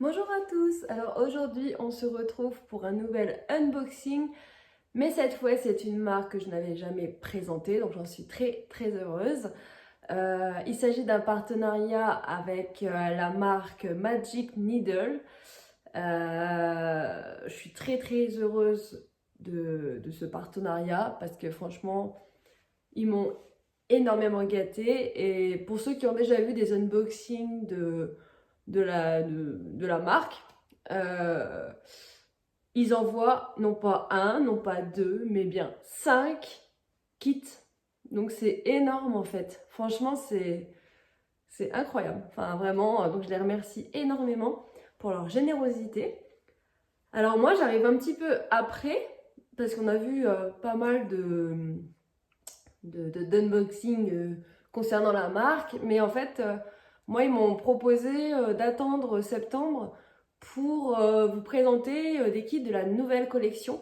Bonjour à tous, alors aujourd'hui on se retrouve pour un nouvel unboxing, mais cette fois c'est une marque que je n'avais jamais présentée, donc j'en suis très heureuse. Il s'agit d'un partenariat avec la marque Magic Needle. Je suis très heureuse de ce partenariat parce que franchement ils m'ont énormément gâtée, et pour ceux qui ont déjà vu des unboxings de la marque, euh, ils envoient non pas un, non pas deux, mais bien 5 kits. Donc c'est énorme en fait. Franchement, c'est incroyable. Enfin vraiment, donc je les remercie énormément pour leur générosité. Alors moi, j'arrive un petit peu après, parce qu'on a vu pas mal d'unboxing concernant la marque, mais en fait moi ils m'ont proposé d'attendre septembre pour vous présenter des kits de la nouvelle collection.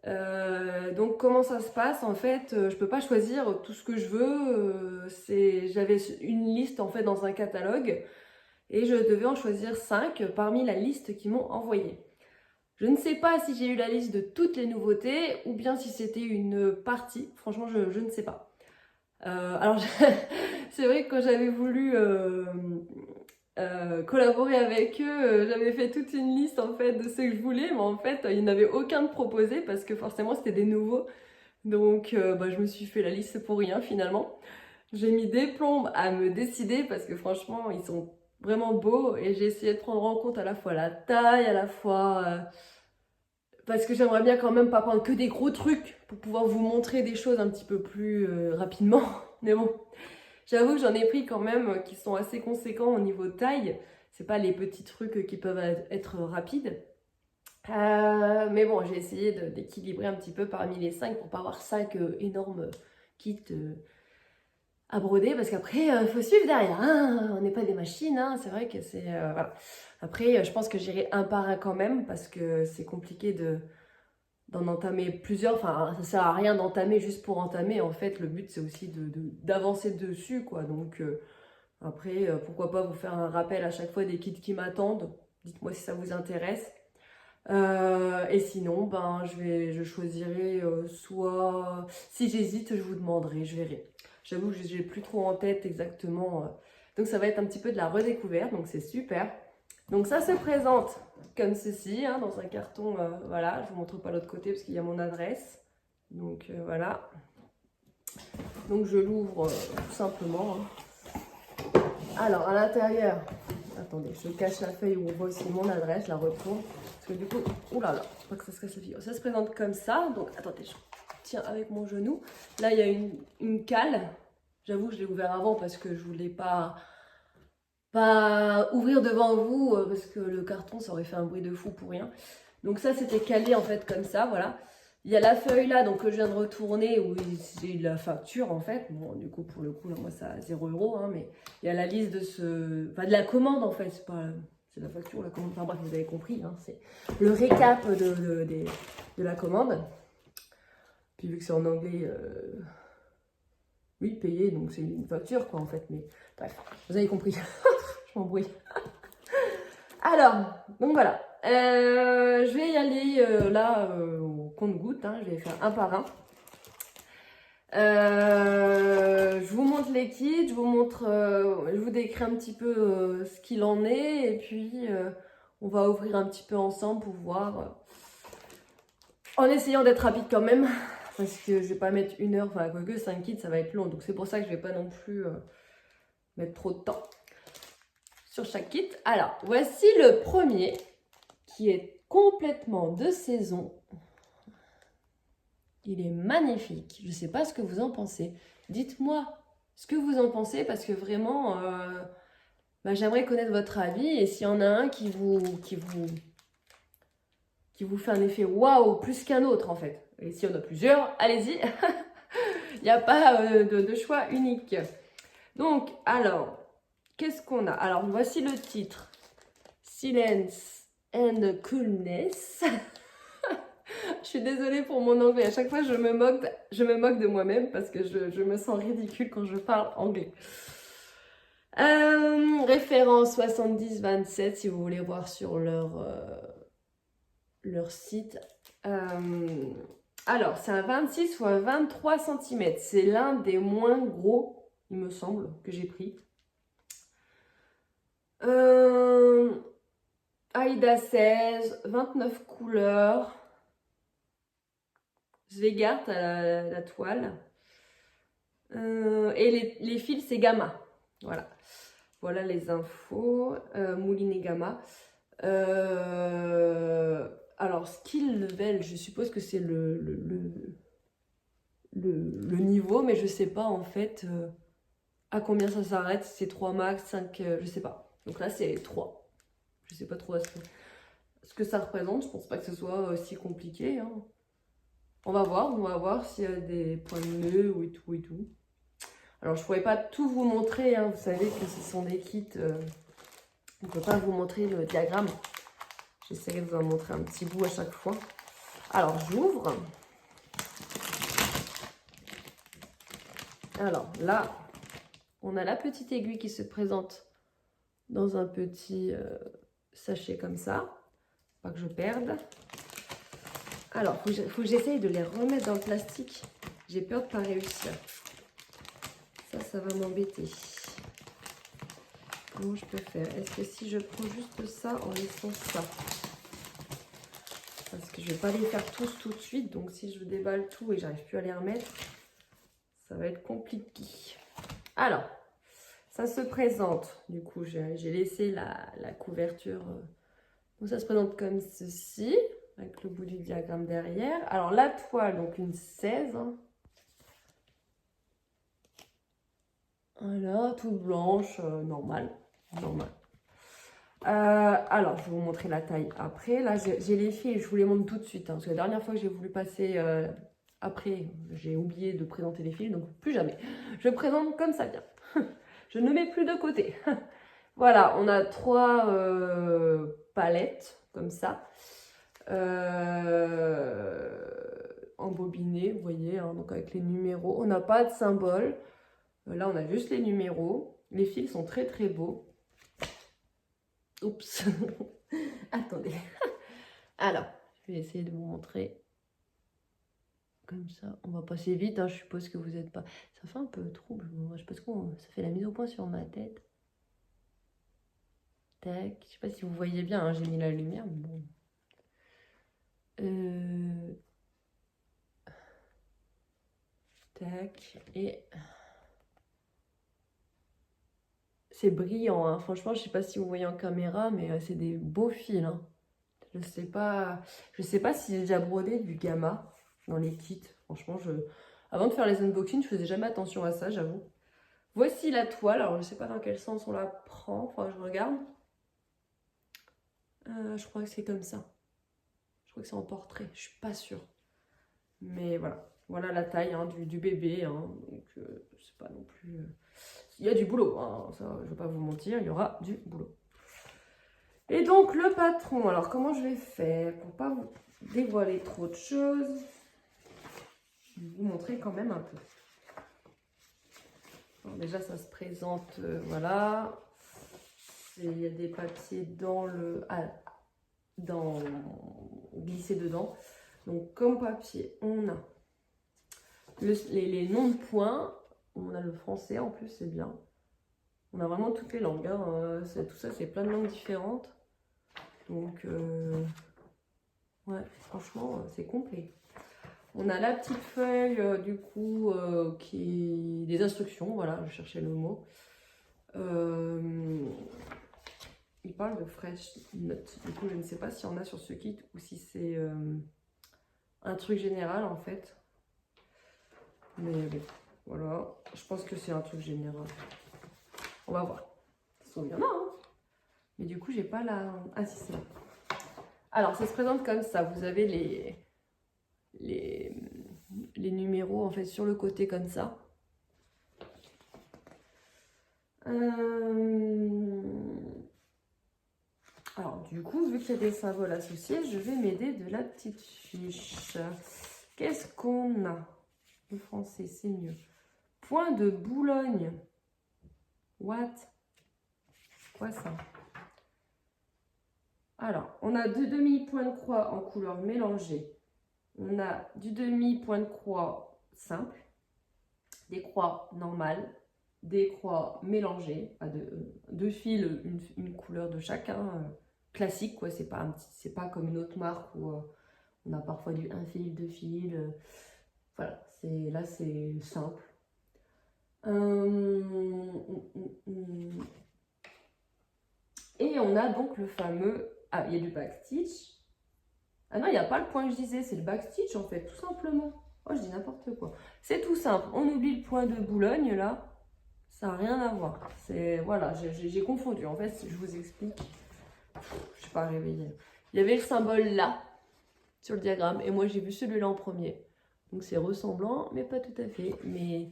Donc comment ça se passe en fait, je peux pas choisir tout ce que je veux, j'avais une liste en fait dans un catalogue et je devais en choisir 5 parmi la liste qu'ils m'ont envoyée. Je ne sais pas si j'ai eu la liste de toutes les nouveautés ou bien si c'était une partie, franchement je ne sais pas. Alors, c'est vrai que quand j'avais voulu collaborer avec eux, j'avais fait toute une liste en fait de ce que je voulais, mais en fait, il n'y en avait aucun de proposé parce que forcément c'était des nouveaux. Donc, je me suis fait la liste pour rien finalement. J'ai mis des plombes à me décider parce que franchement, ils sont vraiment beaux et j'ai essayé de prendre en compte à la fois la taille, à la fois parce que j'aimerais bien quand même pas prendre que des gros trucs pour pouvoir vous montrer des choses un petit peu plus rapidement. Mais bon, j'avoue que j'en ai pris quand même qui sont assez conséquents au niveau de taille. C'est pas les petits trucs qui peuvent être rapides. Mais bon, j'ai essayé d'équilibrer un petit peu parmi les 5 pour pas avoir 5 énormes kits à broder, parce qu'après, il faut suivre derrière, hein. On n'est pas des machines, hein. C'est vrai que c'est... voilà. Après, je pense que j'irai un par un quand même, parce que c'est compliqué d'en entamer plusieurs. Enfin, ça sert à rien d'entamer juste pour entamer. En fait, le but, c'est aussi d'avancer dessus, quoi. Donc, après, pourquoi pas vous faire un rappel à chaque fois des kits qui m'attendent. Dites-moi si ça vous intéresse. Et sinon, je choisirai soit... Si j'hésite, je vous demanderai, je verrai. J'avoue que je n'ai plus trop en tête exactement. Donc ça va être un petit peu de la redécouverte, donc c'est super. Donc ça se présente comme ceci, hein, dans un carton, voilà. Je ne vous montre pas l'autre côté parce qu'il y a mon adresse. Donc voilà. Donc je l'ouvre tout simplement, hein. Alors à l'intérieur, attendez, je cache la feuille où on voit aussi mon adresse, je la retourne. Parce que du coup, oulala, pas que ça se casse la figure. Ça se présente comme ça. Donc attendez, je tiens avec mon genou. Là, il y a une cale. J'avoue que je l'ai ouvert avant parce que je voulais pas ouvrir devant vous parce que le carton, ça aurait fait un bruit de fou pour rien. Donc ça, c'était calé en fait comme ça, voilà. Il y a la feuille là, donc que je viens de retourner, où j'ai la facture en fait. Bon, du coup, pour le coup, là, moi, ça a 0 €, hein, mais il y a la liste de la commande en fait. C'est la facture, la commande. Enfin bref, vous avez compris, hein, c'est le récap de la commande. Puis vu que c'est en anglais, oui, payé, donc c'est une facture quoi en fait. Mais bref, vous avez compris. Je m'embrouille. Alors, donc voilà. Je vais y aller là au compte-gouttes, hein, je vais faire un par un. Je vous montre les kits, je vous décris un petit peu ce qu'il en est, et puis on va ouvrir un petit peu ensemble pour voir, en essayant d'être rapide quand même, parce que je vais pas mettre 1 heure, enfin quoique 5 kits ça va être long, donc c'est pour ça que je vais pas non plus mettre trop de temps sur chaque kit. Alors, voici le premier, qui est complètement de saison. Il est magnifique. Je ne sais pas ce que vous en pensez. Dites-moi ce que vous en pensez, parce que vraiment, j'aimerais connaître votre avis. Et s'il y en a un qui vous fait un effet waouh plus qu'un autre, en fait. Et s'il y en a plusieurs, allez-y. Il n'y a pas de choix unique. Donc, alors, qu'est-ce qu'on a? Alors, voici le titre. Silence and Coolness. Je suis désolée pour mon anglais. À chaque fois, je me moque de moi-même parce que je me sens ridicule quand je parle anglais. Référence 70-27 si vous voulez voir sur leur site. Alors, c'est un 26 ou un 23 cm. C'est l'un des moins gros, il me semble, que j'ai pris. Aïda 16, 29 couleurs. Zweigart à la toile. Et les fils, c'est Gamma. Voilà. Voilà les infos. Mouline et Gamma. Alors, skill level, je suppose que c'est le niveau, mais je sais pas en fait à combien ça s'arrête. C'est 3 max, 5, je sais pas. Donc là, c'est 3. Je sais pas trop ce que ça représente. Je pense pas que ce soit aussi compliqué. Hein. On va voir s'il y a des points de nœud ou et tout et tout. Alors, je pourrais pas tout vous montrer. Hein. Vous savez que ce sont des kits. On peut pas vous montrer le diagramme. J'essaierai de vous en montrer un petit bout à chaque fois. Alors, j'ouvre. Alors, là, on a la petite aiguille qui se présente dans un petit sachet comme ça. Pas que je perde. Alors, faut que j'essaye de les remettre dans le plastique. J'ai peur de ne pas réussir. Ça va m'embêter. Comment je peux faire? Est-ce que si je prends juste ça en laissant ça? Parce que je ne vais pas les faire tous tout de suite. Donc, si je déballe tout et j'arrive plus à les remettre, ça va être compliqué. Alors, ça se présente. Du coup, j'ai laissé la couverture. Donc, ça se présente comme ceci, avec le bout du diagramme derrière. Alors, la toile, donc une 16. Voilà, toute blanche, normale. Alors, je vais vous montrer la taille après. Là, j'ai les fils, je vous les montre tout de suite. Hein, parce que la dernière fois que j'ai voulu passer après, j'ai oublié de présenter les fils, donc plus jamais. Je présente comme ça vient. Je ne mets plus de côté. Voilà, on a 3 palettes, comme ça. Embobinées, vous voyez, hein, donc avec les numéros. On n'a pas de symbole. Là, on a juste les numéros. Les fils sont très très beaux. Oups. Attendez. Alors, je vais essayer de vous montrer. Comme ça, on va passer vite. Hein, je suppose que vous n'êtes pas... Ça fait un peu trouble. Je sais pas ce qu'on... Ça fait la mise au point sur ma tête. Tac. Je sais pas si vous voyez bien. Hein, j'ai mis la lumière. Mais bon. Tac. Et... c'est brillant. Hein. Franchement, je sais pas si vous voyez en caméra, mais c'est des beaux fils. Hein. Je sais pas si j'ai déjà brodé du gamma dans les kits. Franchement, avant de faire les unboxings, je faisais jamais attention à ça, j'avoue. Voici la toile. Alors, je sais pas dans quel sens on la prend. Enfin, je regarde. Je crois que c'est comme ça. Je crois que c'est en portrait. Je suis pas sûre. Mais voilà. Voilà la taille hein, du bébé. Hein. Donc, c'est pas non plus... Il y a du boulot. Hein. Ça, je vais pas vous mentir. Il y aura du boulot. Et donc le patron, alors comment je vais faire pour pas vous dévoiler trop de choses? Je vais vous montrer quand même un peu. Alors déjà ça se présente, voilà. Il y a des papiers dans le... glissés dedans. Donc comme papier, on a les noms de points. On a le français en plus, c'est bien. On a vraiment toutes les langues. Hein. Tout ça, c'est plein de langues différentes. Donc, ouais, franchement, c'est complet. On a la petite feuille, du coup, qui des instructions. Voilà, je cherchais le mot. Il parle de fresh note. Du coup, je ne sais pas s'il y en a sur ce kit ou si c'est un truc général, en fait. Mais voilà, je pense que c'est un truc général. On va voir. Il y en a, hein. Mais du coup, j'ai pas la... Ah si, c'est là. Alors, ça se présente comme ça. Vous avez les numéros, en fait, sur le côté, comme ça. Alors, du coup, vu qu'il y a des symboles associés, je vais m'aider de la petite fiche. Qu'est-ce qu'on a? Le français, c'est mieux. Point de Boulogne. What? quoi ça? Alors, on a 2 demi-points de croix en couleur mélangée. On a du demi-point de croix simple, des croix normales, des croix mélangées, à deux fils, une couleur de chacun, classique, quoi. C'est pas comme une autre marque où on a parfois du un fil, deux fils. Voilà, là c'est simple. Et on a donc le fameux... Ah, il y a du backstitch. Ah non, il n'y a pas le point que je disais, c'est le backstitch en fait, tout simplement. Oh, je dis n'importe quoi. C'est tout simple. On oublie le point de Boulogne là. Ça n'a rien à voir. Voilà, j'ai confondu. En fait, je vous explique. Je ne suis pas réveillée. Il y avait le symbole là, sur le diagramme. Et moi, j'ai vu celui-là en premier. Donc, c'est ressemblant, mais pas tout à fait. Mais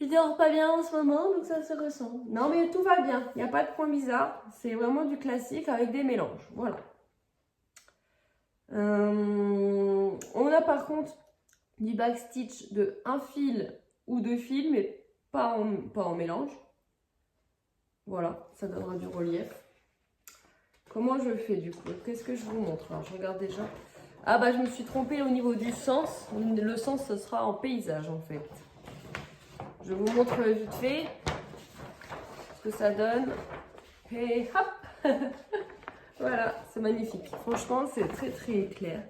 je dors pas bien en ce moment, donc ça se ressemble. Non, mais tout va bien. Il n'y a pas de point bizarre. C'est vraiment du classique avec des mélanges. Voilà. On a par contre du backstitch de un fil ou deux fils, mais pas en mélange. Voilà, ça donnera du relief. Comment je fais du coup? Qu'est-ce que je vous montre? Alors, je regarde déjà. Ah bah je me suis trompée au niveau du sens. Le sens, ce sera en paysage en fait. Je vous montre vite fait ce que ça donne. Et hop. Voilà, c'est magnifique. Franchement, c'est très très clair.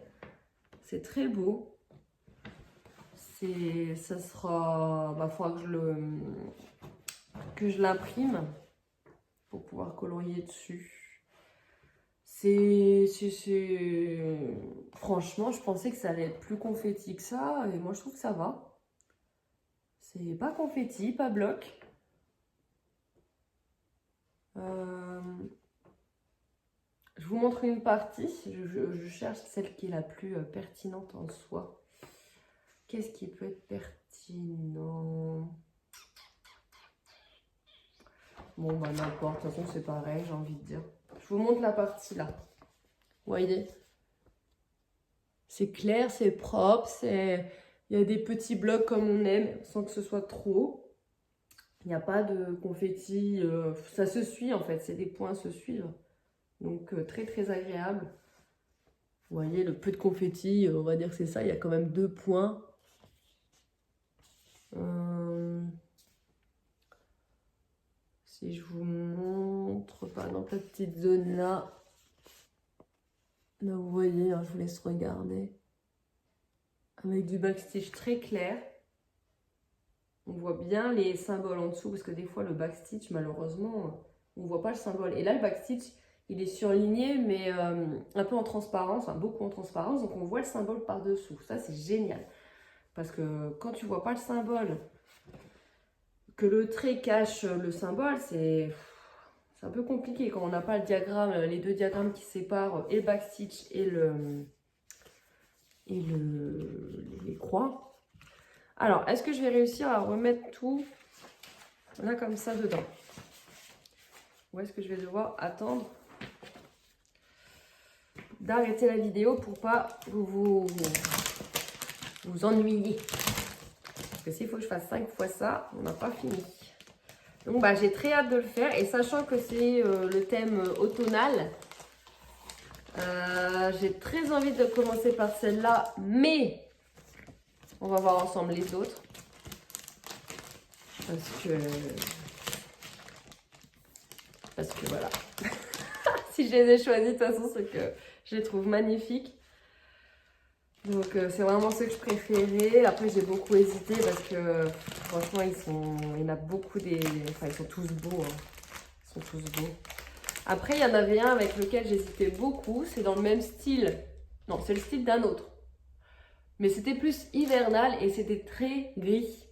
C'est très beau. Ça sera... Bah, faudra que je l'imprime pour pouvoir colorier dessus. Franchement, je pensais que ça allait être plus confetti que ça. Et moi, je trouve que ça va. C'est pas confetti, pas bloc. Je vous montre une partie. Je cherche celle qui est la plus pertinente en soi. Qu'est-ce qui peut être pertinent? Bon, bah n'importe. De toute façon, c'est pareil, j'ai envie de dire. Je vous montre la partie là. Vous voyez? C'est clair, c'est propre. Il y a des petits blocs comme on aime, sans que ce soit trop. Il n'y a pas de confetti. Ça se suit en fait. C'est des points se suivent. Donc, très très agréable. Vous voyez, le peu de confetti, on va dire que c'est ça. Il y a quand même 2 points. Si je vous montre, par exemple, la petite zone là. Là, vous voyez, hein, je vous laisse regarder. Avec du backstitch très clair. On voit bien les symboles en dessous, parce que des fois, le backstitch, malheureusement, on ne voit pas le symbole. Et là, le backstitch, il est surligné, mais un peu en transparence, enfin, beaucoup en transparence. Donc, on voit le symbole par-dessous. Ça, c'est génial. Parce que quand tu ne vois pas le symbole, que le trait cache le symbole, c'est un peu compliqué quand on n'a pas le diagramme, les deux diagrammes qui séparent et le backstitch et les croix. Alors, est-ce que je vais réussir à remettre tout là comme ça dedans? Ou est-ce que je vais devoir attendre d'arrêter la vidéo pour pas vous ennuyer? Parce que s'il faut que je fasse 5 fois ça, on n'a pas fini. Donc, bah, j'ai très hâte de le faire. Et sachant que c'est le thème automnal, j'ai très envie de commencer par celle-là. Mais on va voir ensemble les autres. Parce que voilà. Si je les ai choisis, de toute façon, c'est que je les trouve magnifiques. Donc, c'est vraiment ceux que je préférais. Après, j'ai beaucoup hésité parce que, franchement, il y en a beaucoup Enfin, ils sont tous beaux. Hein. Ils sont tous beaux. Après, il y en avait un avec lequel j'hésitais beaucoup. C'est dans le même style. Non, c'est le style d'un autre. Mais c'était plus hivernal et c'était très gris.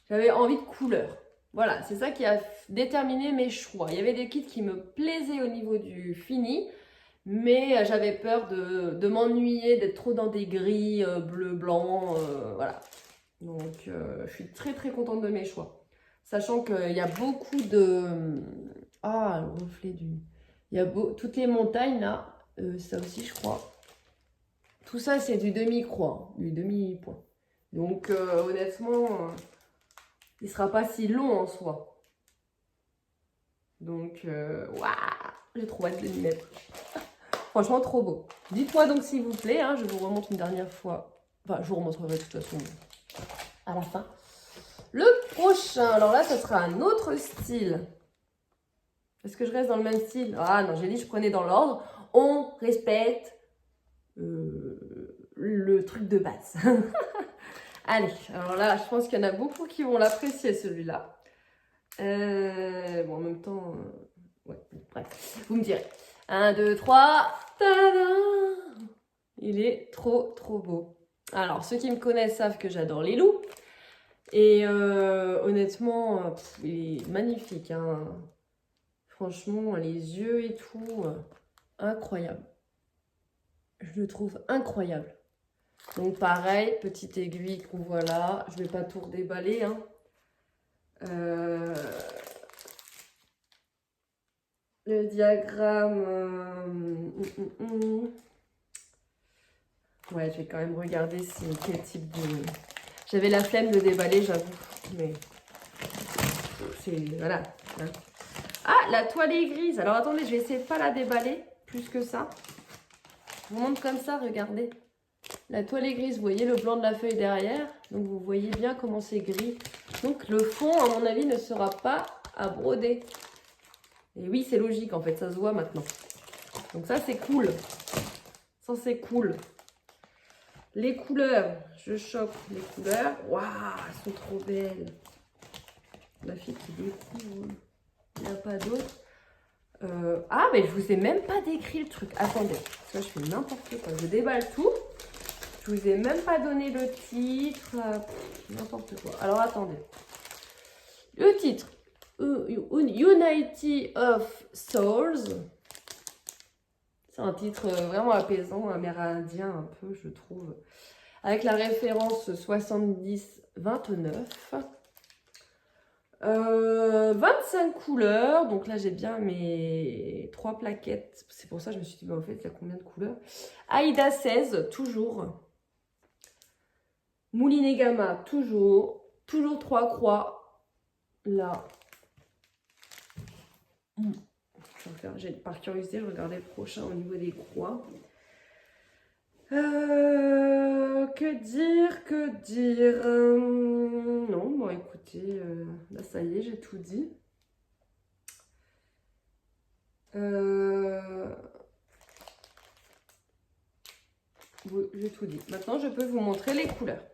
J'avais envie de couleur. Voilà, c'est ça qui a déterminé mes choix. Il y avait des kits qui me plaisaient au niveau du fini. Mais j'avais peur de m'ennuyer, d'être trop dans des gris, bleu, blanc, voilà. Donc, je suis très très contente de mes choix. Sachant qu'il y a beaucoup de... Ah, le reflet du... Il y a toutes les montagnes là, ça aussi je crois. Tout ça c'est du demi-croix, du demi-point. Donc, honnêtement, il ne sera pas si long en soi. Donc, waouh, j'ai trop hâte de m'y mettre. Franchement, trop beau. Dites-moi donc s'il vous plaît, hein, je vous remontre une dernière fois. Enfin, je vous remontrerai de toute façon à la fin. Le prochain, alors là, ça sera un autre style. Est-ce que je reste dans le même style? Ah non, j'ai dit je prenais dans l'ordre. On respecte le truc de base. Allez, alors là, je pense qu'il y en a beaucoup qui vont l'apprécier celui-là. Bon, en même temps, ouais, bref, vous me direz. 1, 2, 3, tada! Il est trop, trop beau. Alors, ceux qui me connaissent savent que j'adore les loups. Et honnêtement, il est magnifique, hein. Franchement, les yeux et tout, incroyable. Je le trouve incroyable. Donc pareil, petite aiguille qu'on voit là. Je ne vais pas tout redéballer, hein. Le diagramme... Ouais, je vais quand même regarder quel type de... J'avais la flemme de déballer, j'avoue. Mais c'est... Voilà. Hein. Ah, la toile est grise. Alors attendez, je vais essayer de pas la déballer plus que ça. Je vous montre comme ça, regardez. La toile est grise, vous voyez le blanc de la feuille derrière. Donc vous voyez bien comment c'est gris. Donc le fond, à mon avis, ne sera pas à broder. Et oui, c'est logique en fait, ça se voit maintenant. Donc ça, c'est cool. Ça, c'est cool. Les couleurs, je chope les couleurs. Waouh, elles sont trop belles. La fille qui découvre. Il n'y a pas d'autre. Ah, mais je vous ai même pas décrit le truc. Attendez, ça je fais n'importe quoi. Je déballe tout. Je vous ai même pas donné le titre. N'importe quoi. Alors attendez. Le titre. Unity of Souls. C'est un titre vraiment apaisant, amérindien un peu, je trouve. Avec la référence 70-29. 25 couleurs. Donc là, j'ai bien mes 3 plaquettes. C'est pour ça que je me suis dit, bah, en fait, il y a combien de couleurs? Aïda 16, toujours. Moulinet Gamma, toujours. Toujours 3 croix. Là. Par curiosité, je regardais le prochain au niveau des croix. Que dire, que dire non, bon écoutez, là ça y est, j'ai tout dit. Oui, j'ai tout dit. Maintenant, je peux vous montrer les couleurs.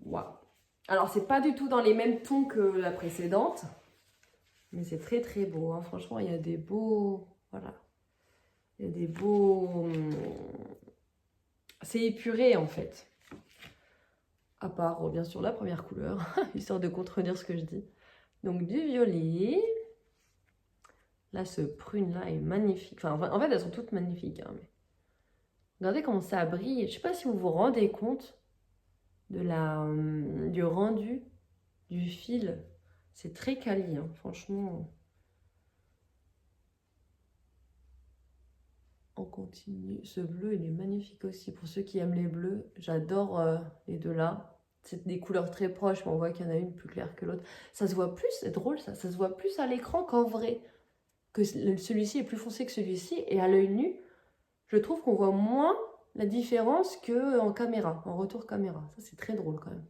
Waouh. Alors, c'est pas du tout dans les mêmes tons que la précédente. Mais c'est très très beau. Hein. Franchement, il y a des beaux... Voilà. Il y a des beaux... C'est épuré en fait. À part, bien sûr, la première couleur. Histoire de contredire ce que je dis. Donc, du violet. Là, ce prune-là est magnifique. Enfin, en fait, elles sont toutes magnifiques. Hein, mais... Regardez comment ça brille. Je ne sais pas si vous vous rendez compte de du rendu du fil. C'est très quali, hein, franchement. On continue. Ce bleu, il est magnifique aussi. Pour ceux qui aiment les bleus, j'adore les deux là. C'est des couleurs très proches, mais on voit qu'il y en a une plus claire que l'autre. Ça se voit plus, c'est drôle ça, ça se voit plus à l'écran qu'en vrai. Que celui-ci est plus foncé que celui-ci. Et à l'œil nu, je trouve qu'on voit moins la différence qu'en caméra, en retour caméra. Ça, c'est très drôle quand même.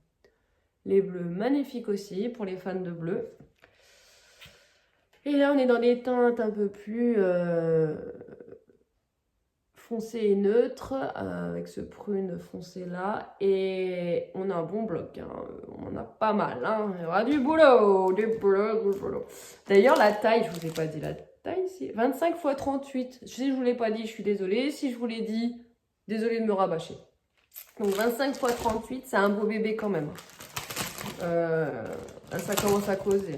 Les bleus, magnifiques aussi pour les fans de bleu. Et là, on est dans des teintes un peu plus foncées et neutres, avec ce prune foncé là. Et on a un bon bloc, hein. On en a pas mal. Hein. Il y aura du boulot, du boulot, du boulot. D'ailleurs, la taille, je vous ai pas dit la taille ici. 25 x 38. Si je vous l'ai pas dit, je suis désolée. Si je vous l'ai dit, désolée de me rabâcher. Donc 25 x 38, c'est un beau bébé quand même. Ça commence à causer.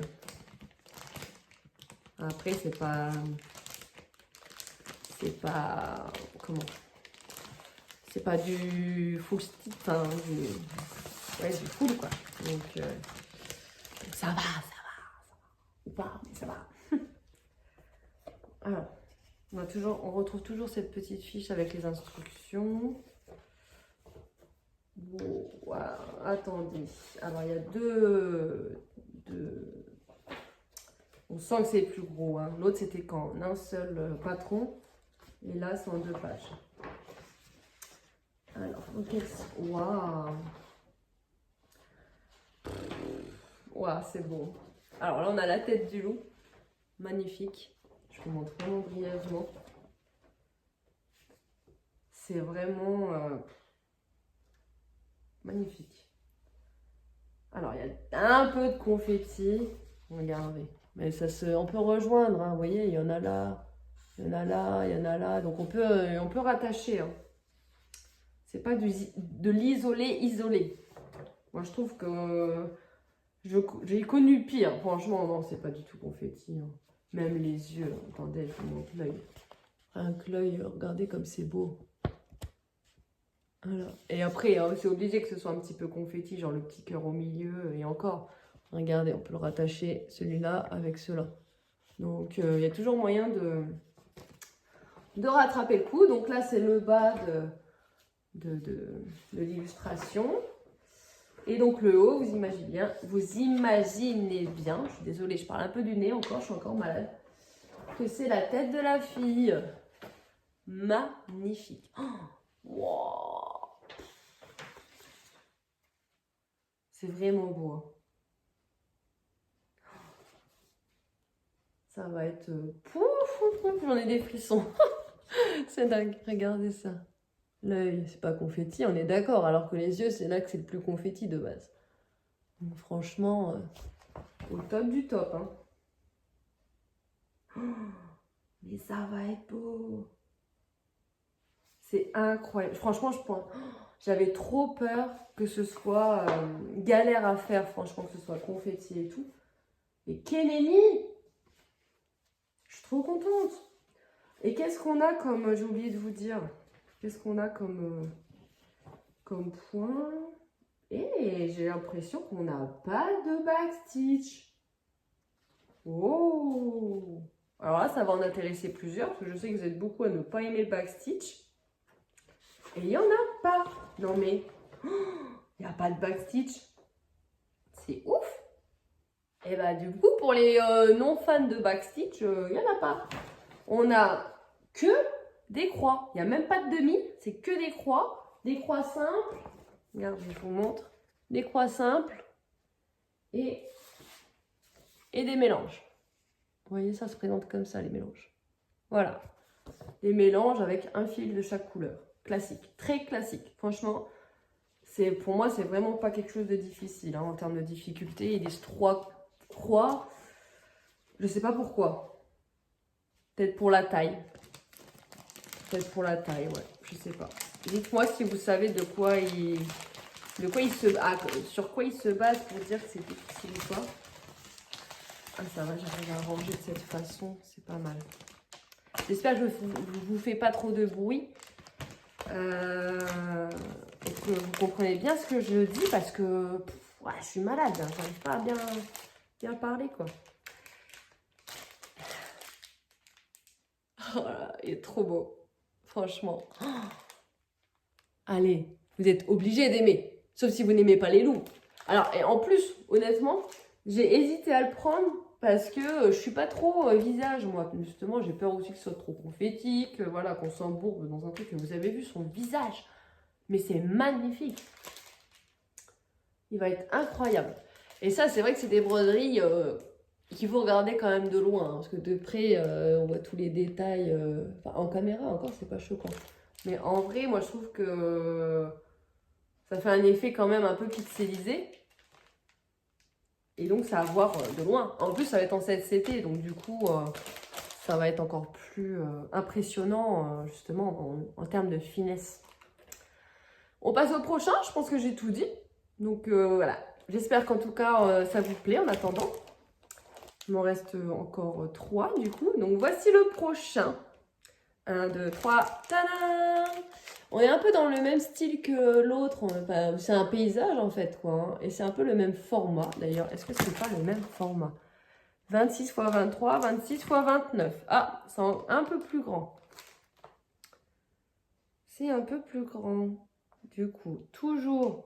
Après, c'est pas... Comment? C'est pas du full stick, enfin, ouais, du full, quoi. Donc, ça va. Ou pas, mais ça va. Alors, on retrouve toujours cette petite fiche avec les instructions. Bon, voilà, attendez. Alors, il y a deux On sent que c'est plus gros. Hein. L'autre, c'était qu'en un seul patron. Et là, c'est en 2 pages. Alors, ok. Waouh! Waouh, c'est beau. Alors là, on a la tête du loup. Magnifique. Je vous montre vraiment brièvement. C'est vraiment magnifique. Alors, il y a un peu de confetti. Regardez. Mais ça on peut rejoindre. Hein. Vous voyez, il y en a là. Il y en a là, il y en a là. Donc, on peut rattacher. Hein. C'est pas de l'isolé isolé. Moi, je trouve que j'ai connu pire. Franchement, non, c'est pas du tout confetti. Hein. Même les yeux. Attendez, je vous montre l'œil. Un l'œil, regardez comme c'est beau. Voilà. Et après, hein, c'est obligé que ce soit un petit peu confetti, genre le petit cœur au milieu. Et encore, regardez, on peut le rattacher celui-là avec cela. Donc, il y a toujours moyen de rattraper le coup. Donc là, c'est le bas de l'illustration. Et donc le haut, vous imaginez bien, je suis désolée, je parle un peu du nez encore, je suis encore malade, que c'est la tête de la fille. Magnifique. Oh, wow. C'est vraiment beau. Ça va être... Pouf, j'en ai des frissons. C'est dingue, regardez ça. L'œil, c'est pas confetti, on est d'accord, alors que les yeux, c'est là que c'est le plus confetti de base. Donc franchement, au top du top. Hein. Oh, mais ça va être beau. C'est incroyable. Franchement, j'avais trop peur que ce soit galère à faire, franchement, que ce soit confetti et tout. Et Keneni, je suis trop contente. Et qu'est-ce qu'on a comme, j'ai oublié de vous dire, qu'est-ce qu'on a comme point? Et j'ai l'impression qu'on n'a pas de backstitch. Oh! Alors là, ça va en intéresser plusieurs, parce que je sais que vous êtes beaucoup à ne pas aimer le backstitch. Et il n'y en a pas. Non mais, il n'y a pas de backstitch. C'est ouf. Et bah du coup, pour les non-fans de backstitch, il n'y en a pas. On a que des croix. Il n'y a même pas de demi, c'est que des croix. Des croix simples. Regardez, je vous montre. Des croix simples et des mélanges. Vous voyez, ça se présente comme ça, les mélanges. Voilà. Des mélanges avec un fil de chaque couleur. Classique, très classique. Franchement, pour moi, c'est vraiment pas quelque chose de difficile hein, en termes de difficulté. Ils disent 3 croix. Je sais pas pourquoi. Peut-être pour la taille. Peut-être pour la taille, ouais. Je sais pas. Dites-moi si vous savez sur quoi il se base pour dire que c'est difficile ou pas. Ah, ça va, j'arrive à ranger de cette façon. C'est pas mal. J'espère que je vous fais pas trop de bruit. Et que vous comprenez bien ce que je dis parce que ouais, je suis malade. Hein, j'arrive pas à bien parler, quoi. Oh là, il est trop beau. Franchement. Oh. Allez, vous êtes obligés d'aimer. Sauf si vous n'aimez pas les loups. Alors, et en plus, honnêtement, j'ai hésité à le prendre parce que je suis pas trop visage, moi. Justement, j'ai peur aussi que ce soit trop confetti, que voilà, qu'on s'embourbe dans un truc. Que vous avez vu son visage. Mais c'est magnifique. Il va être incroyable. Et ça, c'est vrai que c'est des broderies qu'il faut regarder quand même de loin. Hein, parce que de près, on voit tous les détails. Enfin, en caméra, encore, c'est pas choquant. Mais en vrai, moi, je trouve que ça fait un effet quand même un peu pixelisé. Et donc, ça va voir de loin. En plus, ça va être en 7CT. Donc, du coup, ça va être encore plus impressionnant, justement, en termes de finesse. On passe au prochain. Je pense que j'ai tout dit. Donc, voilà. J'espère qu'en tout cas, ça vous plaît en attendant. Il m'en reste encore 3, du coup. Donc, voici le prochain. 1, 2, 3. Tadam! On est un peu dans le même style que l'autre. C'est un paysage, en fait, quoi. Hein. Et c'est un peu le même format, d'ailleurs. Est-ce que c'est pas le même format? 26 x 23, 26 x 29. Ah, c'est un peu plus grand. C'est un peu plus grand. Du coup, toujours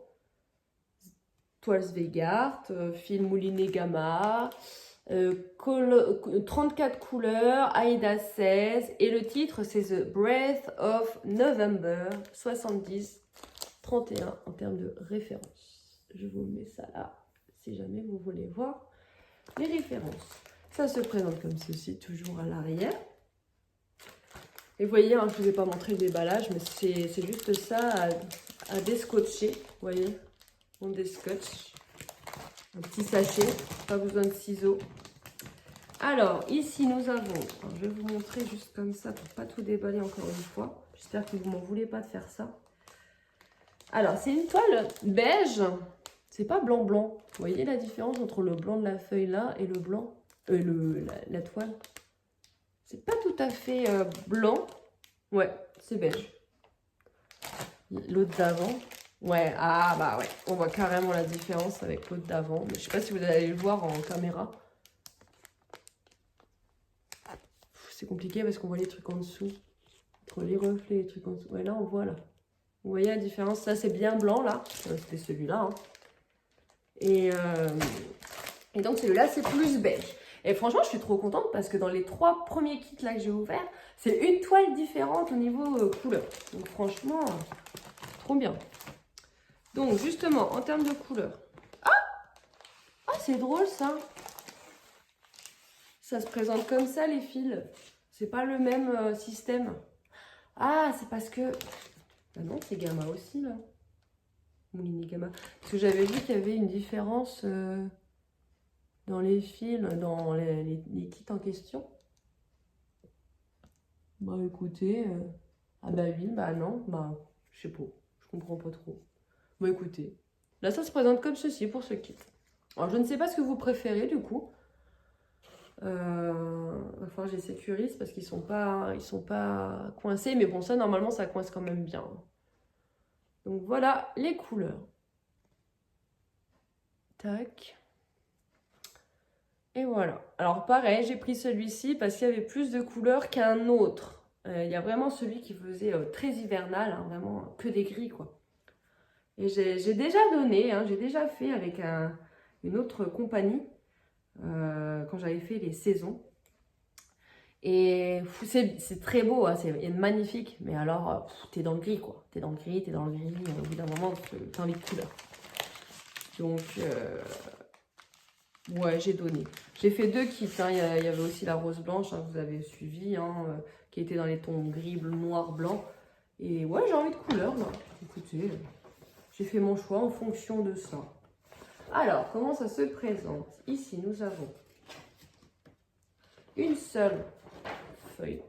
toile Zweigart, fil mouliné gamma, 34 couleurs, Aïda 16. Et le titre, c'est The Breath of November 70 31 en termes de référence. Je vous mets ça là, si jamais vous voulez voir les références. Ça se présente comme ceci, toujours à l'arrière. Et vous voyez, hein, je ne vous ai pas montré le déballage, mais c'est juste ça à descotcher. Vous voyez, on descotche. Un petit sachet, pas besoin de ciseaux. Alors, ici, nous avons... Alors, je vais vous montrer juste comme ça pour pas tout déballer encore une fois. J'espère que vous ne m'en voulez pas de faire ça. Alors, c'est une toile beige. C'est pas blanc-blanc. Vous voyez la différence entre le blanc de la feuille là et le blanc, la toile. C'est pas tout à fait blanc. Ouais, c'est beige. L'autre d'avant. Ouais, ah bah ouais. On voit carrément la différence avec l'autre d'avant. Mais je sais pas si vous allez le voir en caméra. C'est compliqué parce qu'on voit les trucs en dessous. Entre les reflets et les trucs en dessous. Ouais, là, on voit là. Vous voyez la différence? Ça, c'est bien blanc là. C'était celui-là. Hein. Et donc, celui-là, c'est plus beige. Et franchement, je suis trop contente parce que dans les 3 premiers kits là que j'ai ouverts, c'est une toile différente au niveau couleur. Donc, franchement, trop bien. Donc, justement, en termes de couleur. Ah, c'est drôle ça. Ça se présente comme ça, les fils. C'est pas le même système. Ah, c'est parce que... Ah non, c'est gamma aussi, là. Mouliné gamma. Parce que j'avais vu qu'il y avait une différence dans les fils, dans les kits en question. Bah, écoutez... Ah bah oui, bah non, bah... Je sais pas. Je comprends pas trop. Bah, écoutez. Là, ça se présente comme ceci pour ce kit. Alors, je ne sais pas ce que vous préférez, du coup. Enfin, j'ai sécurise parce qu'ils sont pas coincés, mais bon, ça normalement ça coince quand même bien. Donc voilà les couleurs. Tac. Et voilà. Alors pareil, j'ai pris celui-ci parce qu'il y avait plus de couleurs qu'un autre. Il y a vraiment celui qui faisait très hivernal, hein, vraiment que des gris quoi. Et j'ai déjà donné, hein, j'ai déjà fait avec une autre compagnie quand j'avais fait les saisons. Et c'est très beau, hein, c'est magnifique. Mais alors, t'es dans le gris, quoi. T'es dans le gris, t'es dans le gris. Au bout d'un moment, t'as envie de couleur. Donc, ouais, j'ai donné. J'ai fait 2 kits. Hein. Il y avait aussi la rose blanche, hein, vous avez suivi, hein, qui était dans les tons gris, noir, blanc. Et ouais, j'ai envie de couleur, là. Écoutez, j'ai fait mon choix en fonction de ça. Alors, comment ça se présente? Ici, nous avons une seule feuille.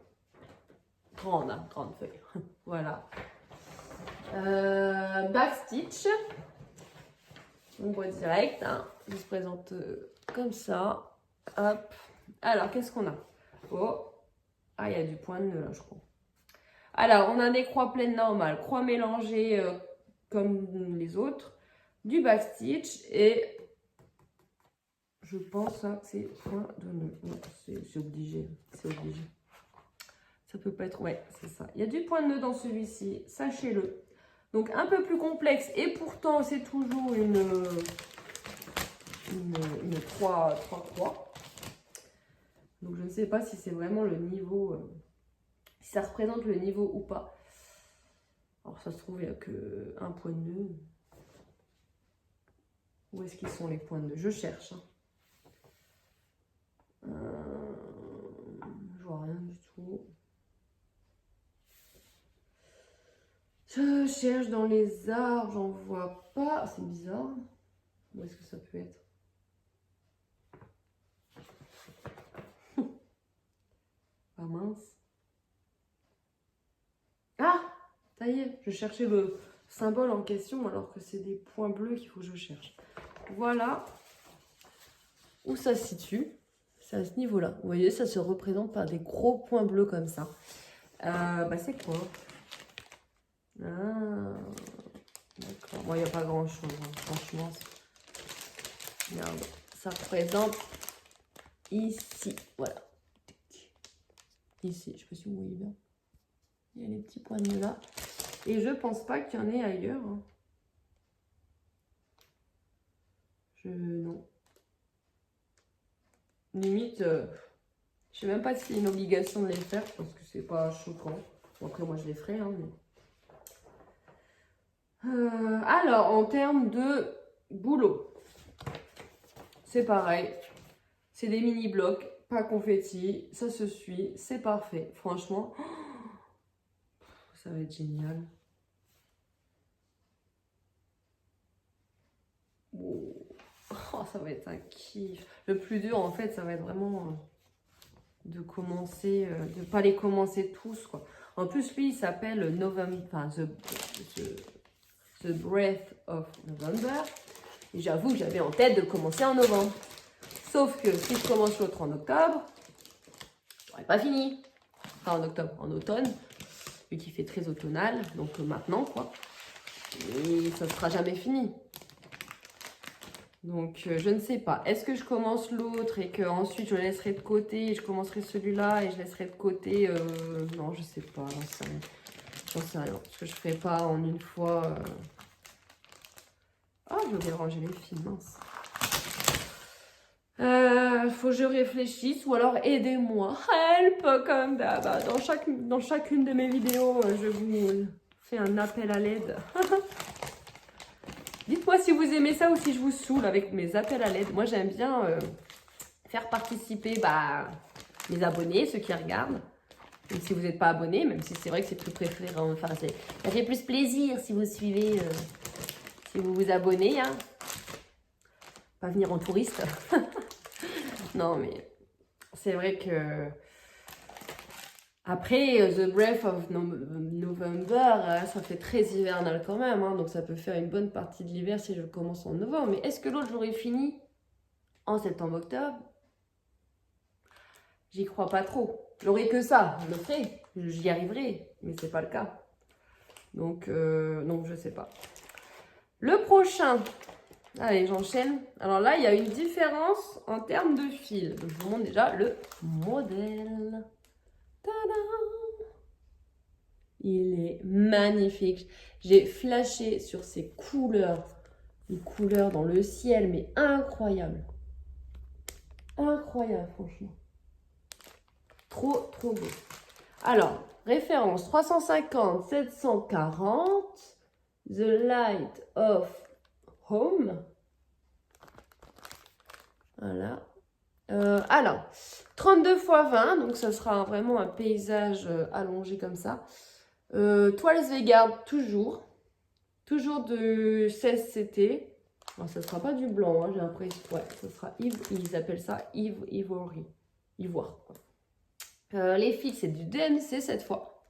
Grande, hein, grande feuille. Voilà. Backstitch. On voit direct. Hein. Il se présente comme ça. Hop. Alors, qu'est-ce qu'on a? Oh. Ah, il y a du point de nœud là, je crois. Alors, on a des croix pleines normales, croix mélangées comme les autres, du backstitch et je pense que c'est point de nœud. C'est obligé. C'est obligé. Ça peut pas être... Ouais, c'est ça. Il y a du point de nœud dans celui-ci, sachez-le. Donc, un peu plus complexe. Et pourtant, c'est toujours une 3 croix. Donc, je ne sais pas si c'est vraiment le niveau... si ça représente le niveau ou pas. Alors, ça se trouve, il n'y a qu'un point de nœud. Où est-ce qu'ils sont, les points de nœud? Je cherche. Hein. Je vois rien du tout. Je cherche dans les arbres, j'en vois pas. C'est bizarre. Où est-ce que ça peut être? Pas mince. Ah! Ça y est, je cherchais le symbole en question alors que c'est des points bleus qu'il faut que je cherche. Voilà où ça se situe. C'est à ce niveau-là. Vous voyez, ça se représente par des gros points bleus comme ça. Bah c'est quoi? Ah, d'accord. Bon, il n'y a pas grand-chose, hein. Franchement. Regarde, ça représente ici. Voilà. Ici, je ne sais pas si vous voyez bien. Il y a les petits points de nœud là. Et je pense pas qu'il y en ait ailleurs. Hein. Non. Limite, je sais même pas si c'est une obligation de les faire parce que c'est pas choquant. Bon, après, moi, je les ferai. Hein, mais... alors, en termes de boulot, c'est pareil. C'est des mini-blocs, pas confetti. Ça se suit, c'est parfait. Franchement, ça va être génial. Oh, ça va être un kiff. Le plus dur, en fait, ça va être vraiment de commencer, de pas les commencer tous, quoi. En plus, lui, il s'appelle November, enfin, the Breath of November. Et j'avoue que j'avais en tête de commencer en novembre. Sauf que si je commence l'autre en octobre, j'aurais pas fini. Enfin, en octobre, en automne, vu qu'il fait très automnal, donc maintenant, quoi. Et ça sera jamais fini. Donc, je ne sais pas. Est-ce que je commence l'autre et que ensuite je le laisserai de côté et je commencerai celui-là et je laisserai de côté non, je sais pas. J'en sais rien. J'en sais rien. Parce que je ne ferai pas en une fois. Ah, je veux bien ranger les fils, mince. Faut que je réfléchisse ou alors aidez-moi. Help, comme d'hab. Dans chacune de mes vidéos, je vous fais un appel à l'aide. Dites-moi si vous aimez ça ou si je vous saoule avec mes appels à l'aide. Moi, j'aime bien faire participer mes abonnés, ceux qui regardent. Même si vous n'êtes pas abonné, même si c'est vrai que c'est plus préféré. Enfin, ça fait plus plaisir si vous suivez, si vous vous abonnez. Hein. Pas venir en touriste. Non, mais c'est vrai que... Après, The Breath of November, ça fait très hivernal quand même. Hein, donc ça peut faire une bonne partie de l'hiver si je commence en novembre. Mais est-ce que l'autre, j'aurais fini en septembre-octobre? J'y crois pas trop. J'aurais que ça, je le ferai. J'y arriverai. Mais c'est pas le cas. Donc je sais pas. Le prochain... Allez, j'enchaîne. Alors là, il y a une différence en termes de fil. Donc, je vous montre déjà le modèle. Tada! Il est magnifique. J'ai flashé sur ces couleurs. Les couleurs dans le ciel, mais incroyable. Incroyable, franchement. Trop, trop beau. Alors, référence 350, 740. The Light of Home. Voilà. Alors, 32 x 20, donc ça sera vraiment un paysage allongé comme ça. Toiles Veilgarde, toujours. Toujours de 16 CT. Alors, ça ne sera pas du blanc, hein, j'ai l'impression. Ouais, ça sera ils appellent ça ivory. Ivoire, quoi. Les fils, c'est du DMC cette fois.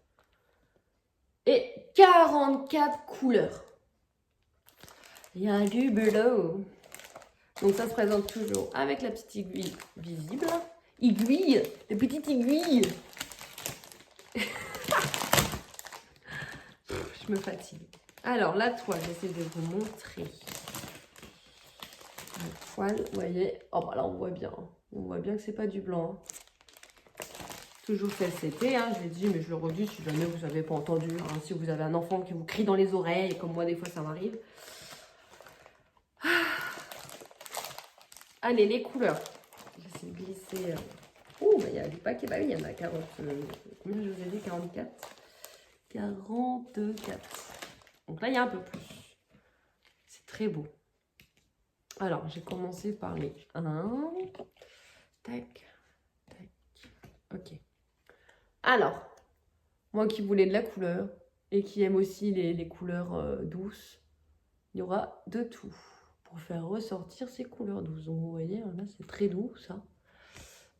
Et 44 couleurs. Il y a du bleu. Donc ça se présente toujours avec la petite aiguille visible. Aiguille, la petite aiguille. Je me fatigue. Alors la toile, j'essaie de vous montrer. La toile, vous voyez. Oh bah là on voit bien. On voit bien que c'est pas du blanc. Toujours fait CT, hein, je l'ai dit, mais je le redis si jamais vous n'avez pas entendu. Hein, si vous avez un enfant qui vous crie dans les oreilles, comme moi des fois ça m'arrive. Allez, les couleurs. J'essaie de glisser. Oh, bah, il y a du paquet. Bah oui, il y en a 40. Combien je vous ai dit? 44. 44. Donc là, il y a un peu plus. C'est très beau. Alors, j'ai commencé par les 1. Tac. Tac. Ok. Alors, moi qui voulais de la couleur et qui aime aussi les couleurs douces, il y aura de tout pour faire ressortir ces couleurs douces. Donc, vous voyez, là, c'est très doux, ça.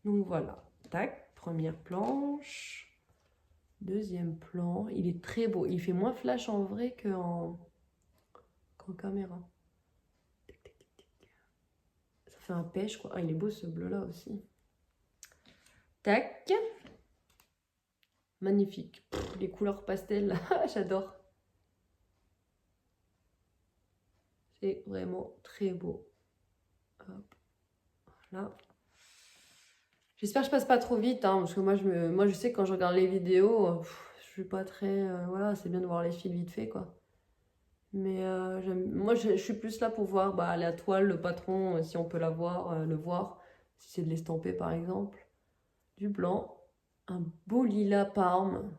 Donc, voilà. Tac, première planche. Deuxième plan. Il est très beau. Il fait moins flash en vrai qu'en caméra. Ça fait un pêche, quoi. Ah, il est beau, ce bleu-là aussi. Tac. Magnifique. Pff, les couleurs pastel, j'adore. C'est vraiment très beau. Hop. Voilà. J'espère que je passe pas trop vite, hein, parce que moi je sais que quand je regarde les vidéos, je suis pas très... voilà, c'est bien de voir les fils vite fait, quoi. Mais moi je suis plus là pour voir la toile, le patron, si on peut la voir, le voir. si c'est de l'estamper par exemple, du blanc, un beau lilas parme,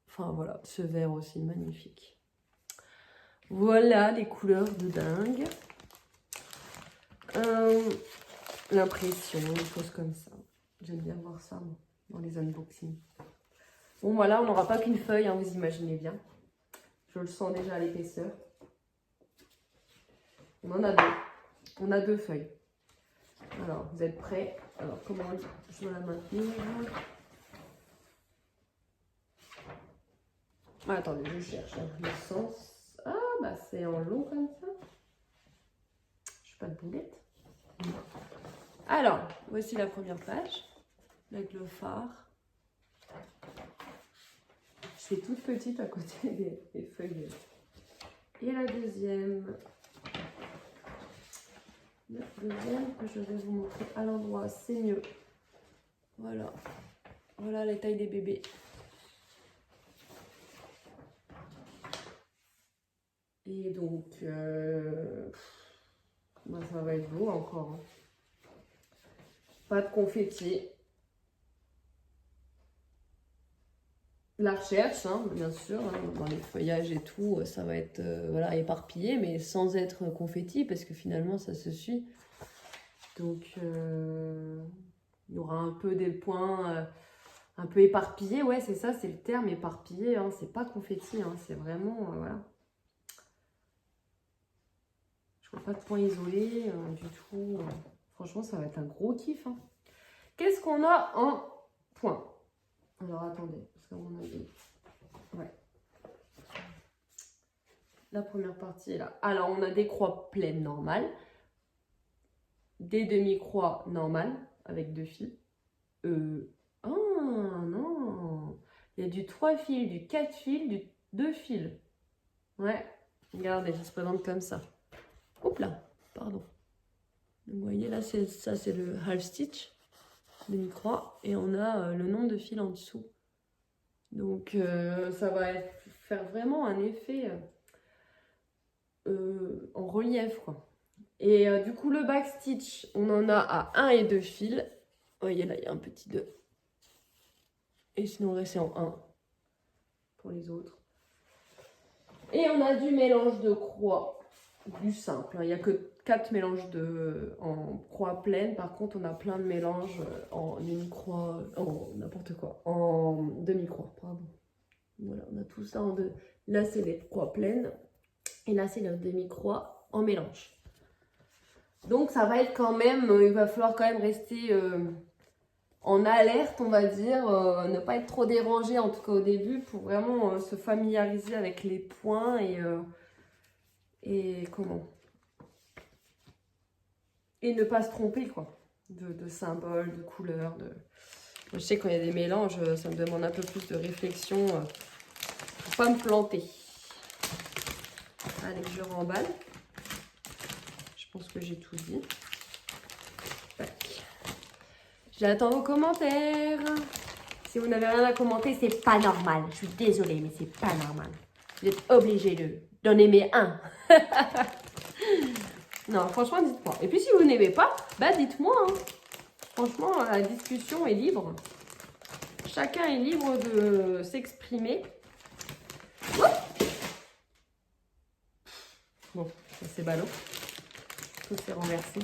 enfin voilà, ce vert aussi magnifique. Voilà les couleurs de dingue. L'impression, des choses comme ça. J'aime bien voir ça moi, dans les unboxings. Bon voilà, on n'aura pas qu'une feuille, hein, vous imaginez bien. Je le sens déjà à l'épaisseur. On en a deux. On a deux feuilles. Alors, vous êtes prêts? Alors, comment je dois la maintenir? Ah, attendez, je cherche le sens. Ah, bah c'est en long comme ça. Je suis pas de boulette. Alors, voici la première page avec le phare. Je suis toute petite à côté des feuilles. Et la deuxième. La deuxième que je vais vous montrer à l'endroit, c'est mieux. Voilà. Voilà la taille des bébés. Et donc, bah, ça va être beau encore. Hein. Pas de confetti. La recherche, hein, bien sûr, hein, dans les feuillages et tout, ça va être voilà, éparpillé, mais sans être confetti, parce que finalement, ça se suit. Donc, il y aura un peu des points un peu éparpillés. Ouais, c'est ça, c'est le terme, éparpillé. Hein, c'est pas confetti, hein, c'est vraiment, voilà. Je vois pas de points isolés du tout. Franchement, ça va être un gros kiff. Hein. Qu'est-ce qu'on a en points? Alors, attendez, parce qu'à mon avis... Ouais. La première partie est là. Alors, on a des croix pleines normales, des demi-croix normales avec 2 fils. Oh non! Il y a du 3 fils, du 4 fils, du 2 fils. Ouais, regardez, ça se présente comme ça. Oups là, pardon. Donc, vous voyez, là, ça c'est le half stitch, demi-croix, et on a le nombre de fils en dessous. Donc, ça va faire vraiment un effet en relief, quoi. Et du coup, le backstitch, on en a à 1 et 2 fils. Vous voyez, là, il y a un petit 2. Et sinon, on reste en 1 pour les autres. Et on a du mélange de croix, du simple. Il n'y a que 4 mélanges en croix pleine. Par contre, on a plein de mélanges en une croix, en n'importe quoi, en demi-croix, pardon. Voilà, on a tout ça en deux. Là, c'est les croix pleines. Et là, c'est la demi-croix en mélange. Donc, ça va être quand même, il va falloir quand même rester en alerte, on va dire. Ne pas être trop dérangé, en tout cas au début, pour vraiment se familiariser avec les points et comment? Et ne pas se tromper, quoi. De symboles, de couleurs. Je sais quand il y a des mélanges, ça me demande un peu plus de réflexion pour pas me planter. Allez, je remballe. Je pense que j'ai tout dit. Tac. J'attends vos commentaires. Si vous n'avez rien à commenter, c'est pas normal. Je suis désolée, mais c'est pas normal. Vous êtes obligés d'en aimer un. Non, franchement, dites-moi. Et puis, si vous n'aimez pas, bah dites-moi. Hein. Franchement, la discussion est libre. Chacun est libre de s'exprimer. Bon, ça c'est ballot. Tout s'est renversé.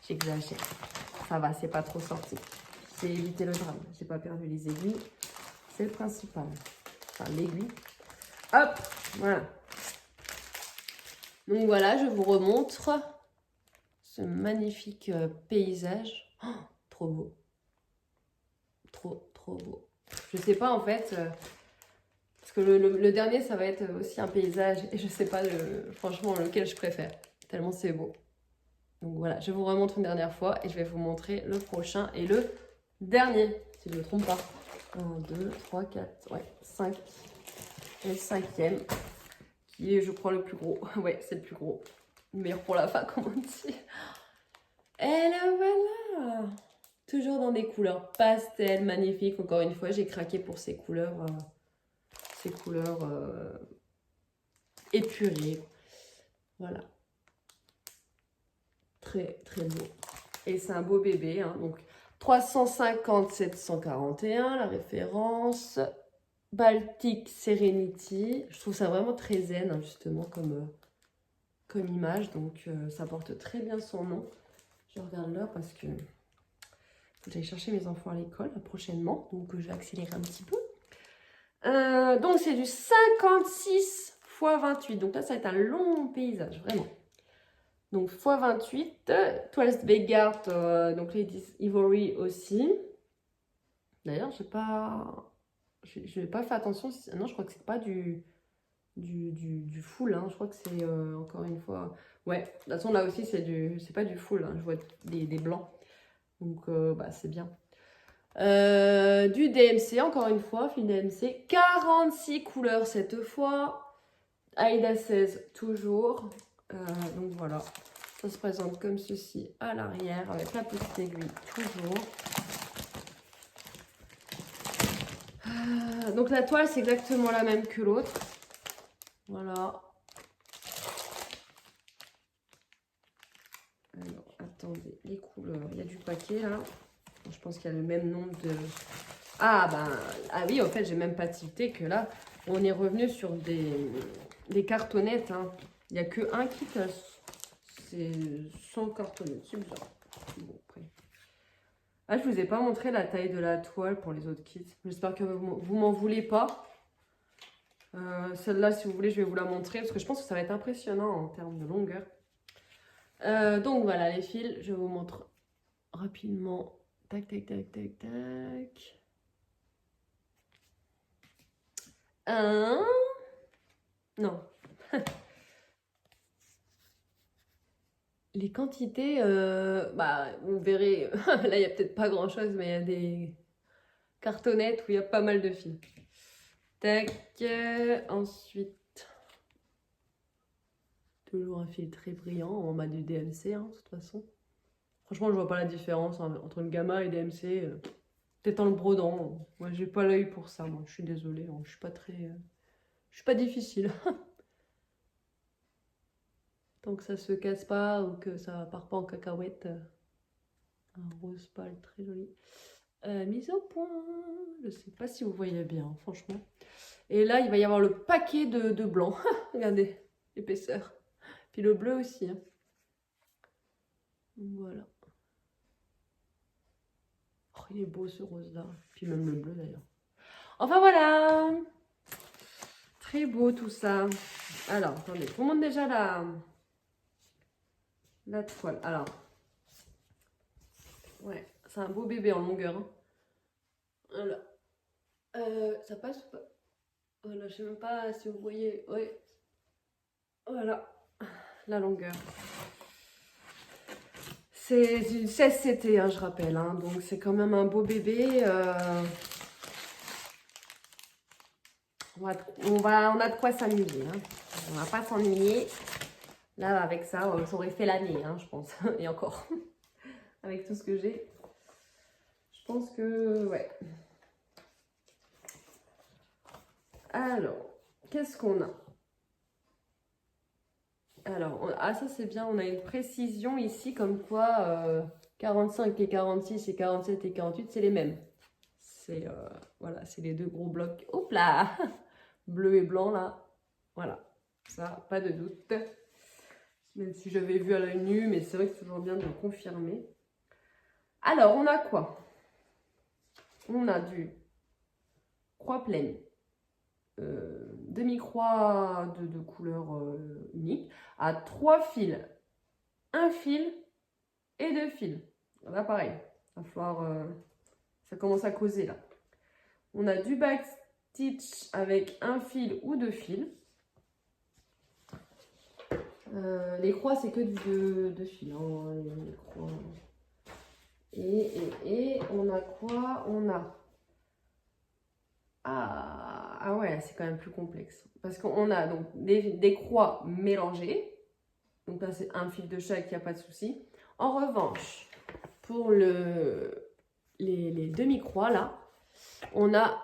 J'exagère. Ça va, c'est pas trop sorti. J'ai évité le drame. J'ai pas perdu les aiguilles. C'est le principal. Enfin, l'aiguille. Hop, voilà. Donc voilà, je vous remontre ce magnifique paysage. Oh, trop beau. Trop beau. Je sais pas en fait, parce que le dernier, ça va être aussi un paysage. Et je sais pas franchement lequel je préfère. Tellement c'est beau. Donc voilà, je vous remontre une dernière fois et je vais vous montrer le prochain et le dernier, si je ne me trompe pas. 1, 2, 3, 4, ouais, 5. Et le 5e, qui est, je crois, le plus gros. Ouais, c'est le plus gros. Le meilleur pour la fin, comme on dit. Et là, voilà. Toujours dans des couleurs pastel, magnifiques. Encore une fois, j'ai craqué pour ces couleurs épurées. Voilà. Très, très beau. Et c'est un beau bébé, hein. Donc 350 741, la référence. Baltic Serenity. Je trouve ça vraiment très zen, hein, justement, comme image. Donc ça porte très bien son nom. Je regarde l'heure parce que faut que j'aille chercher mes enfants à l'école prochainement. Donc je vais accélérer un petit peu. Donc c'est du 56 x 28. Donc là, ça va être un long paysage, vraiment. Donc x 28. 12 Begart, donc Ladies Ivory aussi. D'ailleurs, je n'ai pas fait attention. Non, je crois que c'est pas du full. Hein. Je crois que c'est encore une fois. Ouais, de toute façon, là aussi, c'est pas du full. Hein. Je vois des blancs. Donc, bah, c'est bien. Du DMC, encore une fois, fil DMC. 46 couleurs cette fois. Aida 16, toujours. Donc, voilà. Ça se présente comme ceci à l'arrière, avec la petite aiguille, toujours. Donc, la toile, c'est exactement la même que l'autre. Voilà. Alors, attendez, les couleurs. Il y a du paquet, là. Je pense qu'il y a le même nombre de... Ah, ben... Ah oui, en fait, j'ai même pas tilté que là, on est revenu sur des cartonnettes. Hein. Il n'y a que un kit. C'est 100 cartonnettes. C'est bizarre. Bon, après... Ah, je vous ai pas montré la taille de la toile pour les autres kits. J'espère que vous m'en voulez pas. Celle-là, si vous voulez, je vais vous la montrer parce que je pense que ça va être impressionnant en termes de longueur. Donc voilà, les fils, je vous montre rapidement. Tac, tac, tac, tac, tac. Un. Non. Les quantités, bah, vous verrez, là, il n'y a peut-être pas grand-chose, mais il y a des cartonnettes où il y a pas mal de fils. Tac. Ensuite, toujours un fil très brillant, en bas du DMC, hein, de toute façon. Franchement, je vois pas la différence hein, entre le gamma et DMC. Peut-être dans le brodant. Moi, j'ai pas l'œil pour ça. Moi, je suis désolée. Hein, je suis pas très... je suis pas difficile. Tant que ça se casse pas ou que ça part pas en cacahuète. Un rose pâle très joli. Mise au point. Je sais pas si vous voyez bien, franchement. Et là, il va y avoir le paquet de blanc. Regardez, l'épaisseur. Puis le bleu aussi. Hein. Voilà. Oh, il est beau ce rose-là. Puis même le bleu d'ailleurs. Enfin voilà. Très beau tout ça. Alors, attendez, je vous montre déjà la toile. Alors, ouais, c'est un beau bébé en longueur. Hein. Voilà. Ça passe ou pas? Voilà, je sais même pas si vous voyez. Ouais. Voilà, la longueur. C'est une 16CT, hein, je rappelle. Hein, donc, c'est quand même un beau bébé. On a de quoi s'amuser. Hein. On va pas s'ennuyer. Là, avec ça, ça aurait fait l'année, hein, je pense. Et encore. Avec tout ce que j'ai. Je pense que, ouais. Alors, qu'est-ce qu'on a? Alors, ah ça c'est bien, on a une précision ici comme quoi 45 et 46 et 47 et 48 c'est les mêmes. C'est voilà, c'est les deux gros blocs. Hop là, bleu et blanc là. Voilà, ça, pas de doute. Même si j'avais vu à l'œil nu, mais c'est vrai que c'est toujours bien de le confirmer. Alors, on a quoi? On a du croix pleine. Demi-croix de couleur unique à 3 fils, un fil et 2 fils. Là pareil, il va falloir, ça commence à causer là. On a du back stitch avec un fil ou 2 fils. Les croix c'est que du 2 fils. Hein, les croix. Et on a quoi? On a... Ah ouais, c'est quand même plus complexe. Parce qu'on a donc des croix mélangées. Donc là, c'est un fil de chaque, il n'y a pas de souci. En revanche, pour les demi-croix, là, on a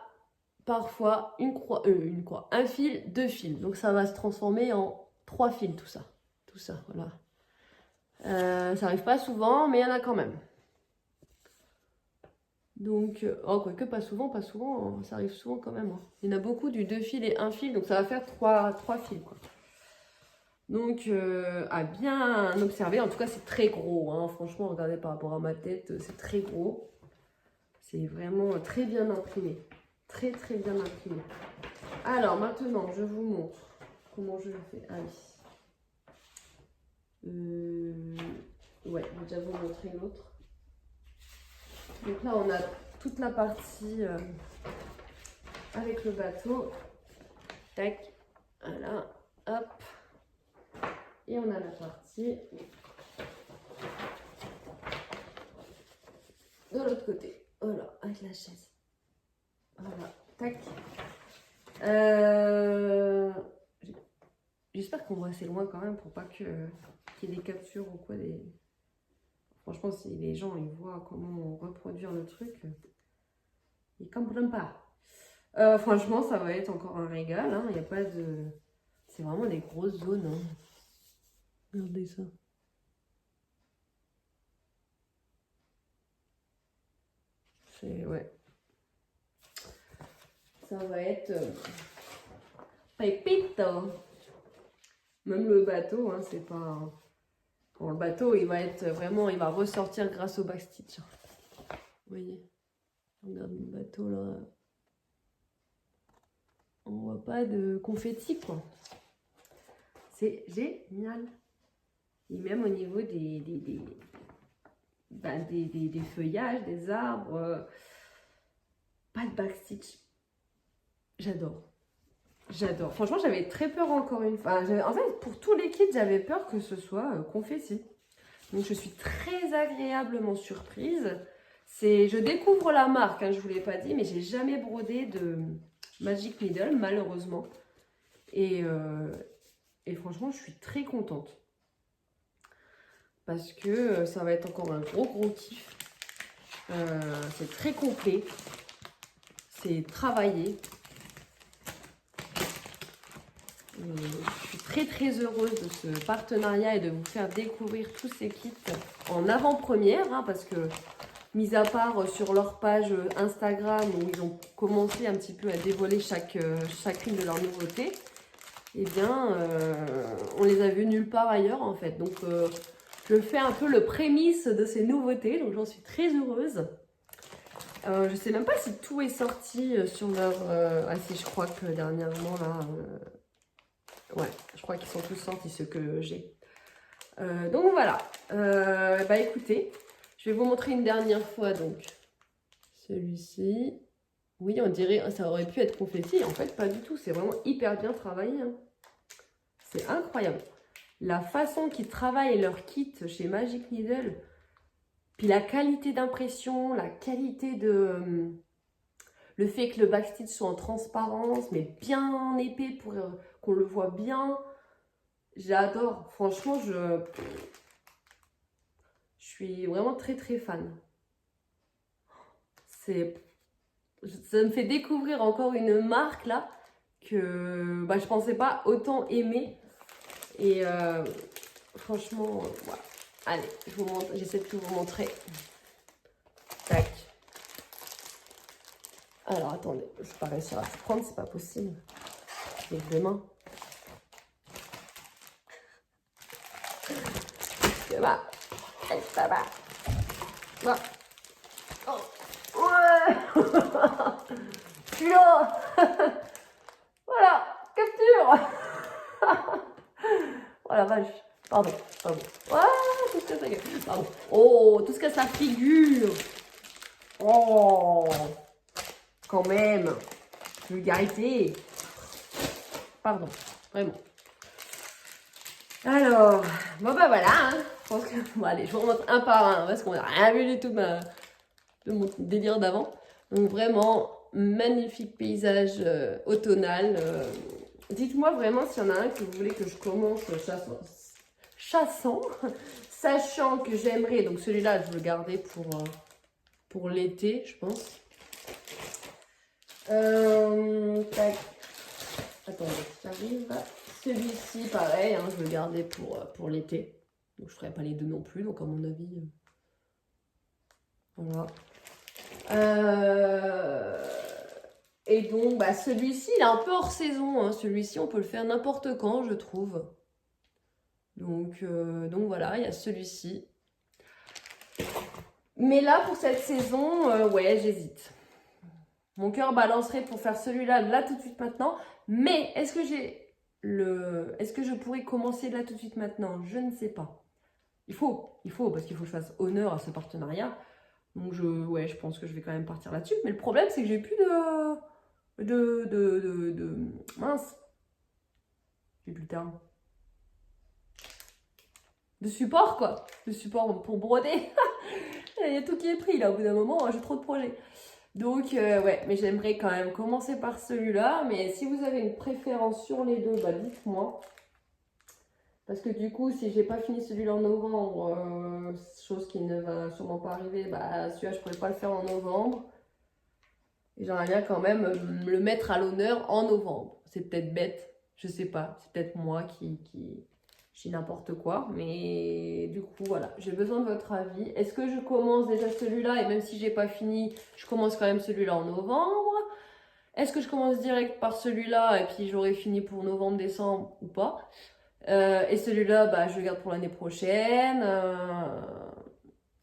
parfois une croix, un fil, 2 fils. Donc ça va se transformer en 3 fils, tout ça. Tout ça, voilà. Ça arrive pas souvent, mais il y en a quand même. Donc, oh, quoique pas souvent, hein, ça arrive souvent quand même. Hein. Il y en a beaucoup du 2 fils et 1 fil, donc ça va faire 3 fils, quoi. Donc, à bien observer. En tout cas, c'est très gros. Hein. Franchement, regardez par rapport à ma tête, c'est très gros. C'est vraiment très bien imprimé. Très, très bien imprimé. Alors, maintenant, je vous montre comment je le fais. Ah oui. Ouais, je vais déjà vous montrer l'autre. Donc là, on a toute la partie avec le bateau. Tac. Voilà. Hop. Et on a la partie de l'autre côté. Voilà, avec la chaise. Voilà. Tac. J'espère qu'on voit assez loin quand même pour pas qu'il y ait des captures ou quoi. Franchement, si les gens ils voient comment reproduire le truc, ils comprennent pas. Franchement, ça va être encore un régal. Hein. Il y a pas de... C'est vraiment des grosses zones. Hein. Regardez ça. C'est... Ouais. Ça va être... pépito. Même le bateau, hein, c'est pas... Bon, le bateau, il va être vraiment... Il va ressortir grâce au backstitch. Vous voyez? Regarde le bateau, là. On voit pas de confetti, quoi. C'est génial. Et même au niveau des feuillages, des arbres, pas de backstitch. J'adore. J'adore. Franchement, j'avais très peur encore une fois. En fait, pour tous les kits, j'avais peur que ce soit confetti. Donc, je suis très agréablement surprise. Je découvre la marque, hein, je ne vous l'ai pas dit, mais j'ai jamais brodé de Magic Needle, malheureusement. Et franchement, je suis très contente. Parce que ça va être encore un gros kiff. C'est très complet. C'est travaillé. Je suis très heureuse de ce partenariat et de vous faire découvrir tous ces kits en avant-première. Hein, parce que, mis à part sur leur page Instagram où ils ont commencé un petit peu à dévoiler chacune de leurs nouveautés, eh bien, on les a vues nulle part ailleurs en fait. Donc, je fais un peu le prémisse de ces nouveautés, donc j'en suis très heureuse. Je ne sais même pas si tout est sorti sur leur... Ah si, je crois que dernièrement, là... Ouais, je crois qu'ils sont tous sortis, ceux que j'ai. Donc voilà. Bah écoutez, je vais vous montrer une dernière fois, donc. Celui-ci. Oui, on dirait, ça aurait pu être confetti. En fait, pas du tout. C'est vraiment hyper bien travaillé. Hein. C'est incroyable. La façon qu'ils travaillent leur kit chez Magic Needle, puis la qualité d'impression, la qualité de... le fait que le backstitch soit en transparence, mais bien épais pour qu'on le voit bien. J'adore. Franchement, je suis vraiment très fan. Ça me fait découvrir encore une marque là que je pensais pas autant aimer. Et franchement, voilà. Allez, je vous montre, j'essaie de tout vous montrer. Tac. Alors attendez, je vais pas réussir à se prendre, c'est pas possible. Avec deux mains. Ça va. Allez, ça va. Voilà. Oh. Ouais. Celui-là. Voilà, capture. Oh la vache. Pardon. Ah, tout se casse la gueule. Pardon. Oh, tout se casse la figure. Oh. Quand même. Vulgarité. Pardon. Vraiment. Alors, bon bah voilà. Hein. Je pense que... Bon allez, je vous remontre un par un. Parce qu'on n'a rien vu du tout de mon délire d'avant. Donc vraiment, magnifique paysage automnal. Dites-moi vraiment s'il y en a un que vous voulez que je commence chassant, sachant que j'aimerais, donc celui-là je veux le garder pour l'été, je pense. Tac. Attendez, j'arrive. Celui-ci, pareil, hein, je veux le garder pour l'été. Donc je ferai pas les deux non plus, donc à mon avis, voilà. Et donc bah, celui-ci, il est un peu hors saison, hein. Celui-ci, on peut le faire n'importe quand, je trouve. Donc voilà, il y a celui-ci. Mais là, pour cette saison, ouais, j'hésite. Mon cœur balancerait pour faire celui-là, là, tout de suite, maintenant. Mais est-ce que est-ce que je pourrais commencer là, tout de suite, maintenant? Je ne sais pas. Il faut, parce qu'il faut que je fasse honneur à ce partenariat. Donc, ouais, je pense que je vais quand même partir là-dessus. Mais le problème, c'est que j'ai plus mince. J'ai plus le terme. De support, quoi. De support pour broder. Il y a tout qui est pris, là, au bout d'un moment. J'ai trop de projets. Donc, ouais, mais j'aimerais quand même commencer par celui-là. Mais si vous avez une préférence sur les deux, bah, dites-moi. Parce que du coup, si j'ai pas fini celui-là en novembre, chose qui ne va sûrement pas arriver, bah, celui-là, je pourrais pas le faire en novembre. Et j'aimerais bien quand même le mettre à l'honneur en novembre. C'est peut-être bête, je sais pas. C'est peut-être moi qui dis n'importe quoi. Mais du coup, voilà, j'ai besoin de votre avis. Est-ce que je commence déjà celui-là et même si j'ai pas fini, je commence quand même celui-là en novembre? Est-ce que je commence direct par celui-là et puis j'aurai fini pour novembre, décembre ou pas? Et celui-là, bah, je le garde pour l'année prochaine.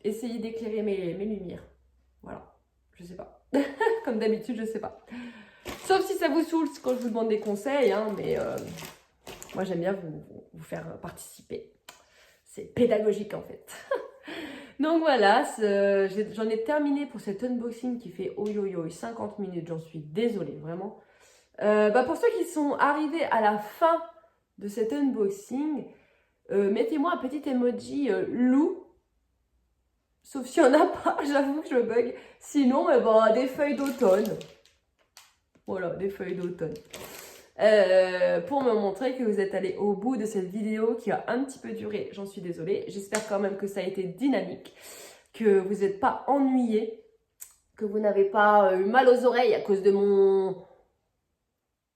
Essayez d'éclairer mes lumières. Voilà, je sais pas. Comme d'habitude, je sais pas. Sauf si ça vous saoule quand je vous demande des conseils, hein, mais moi j'aime bien vous faire participer. C'est pédagogique en fait. Donc voilà, j'en ai terminé pour cet unboxing qui fait 50 minutes, j'en suis désolée, vraiment. Bah pour ceux qui sont arrivés à la fin de cet unboxing, mettez-moi un petit emoji loup. Sauf s'il n'y en a pas, j'avoue que je bug. Sinon, des feuilles d'automne. Voilà, des feuilles d'automne. Pour me montrer que vous êtes allé au bout de cette vidéo qui a un petit peu duré. J'en suis désolée. J'espère quand même que ça a été dynamique, que vous n'êtes pas ennuyés, que vous n'avez pas eu mal aux oreilles à cause de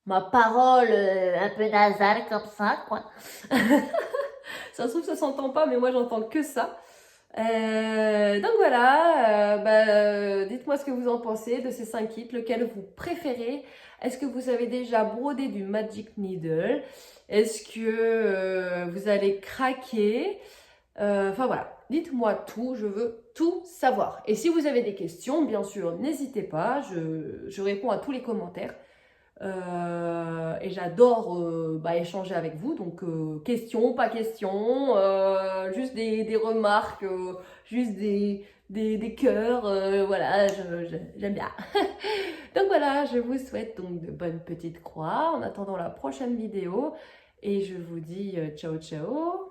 ma parole un peu nasale comme ça, quoi. Ça se trouve, ça s'entend pas, mais moi, j'entends que ça. Donc voilà, dites-moi ce que vous en pensez de ces 5 kits, lequel vous préférez. Est-ce que vous avez déjà brodé du Magic Needle? Est-ce que vous allez craquer? Enfin voilà, dites-moi tout, je veux tout savoir. Et si vous avez des questions, bien sûr, n'hésitez pas, je réponds à tous les commentaires. Et j'adore échanger avec vous, donc questions, pas questions, juste des remarques, juste des cœurs, voilà, j'aime bien. Donc voilà, je vous souhaite donc de bonnes petites croix en attendant la prochaine vidéo et je vous dis ciao ciao.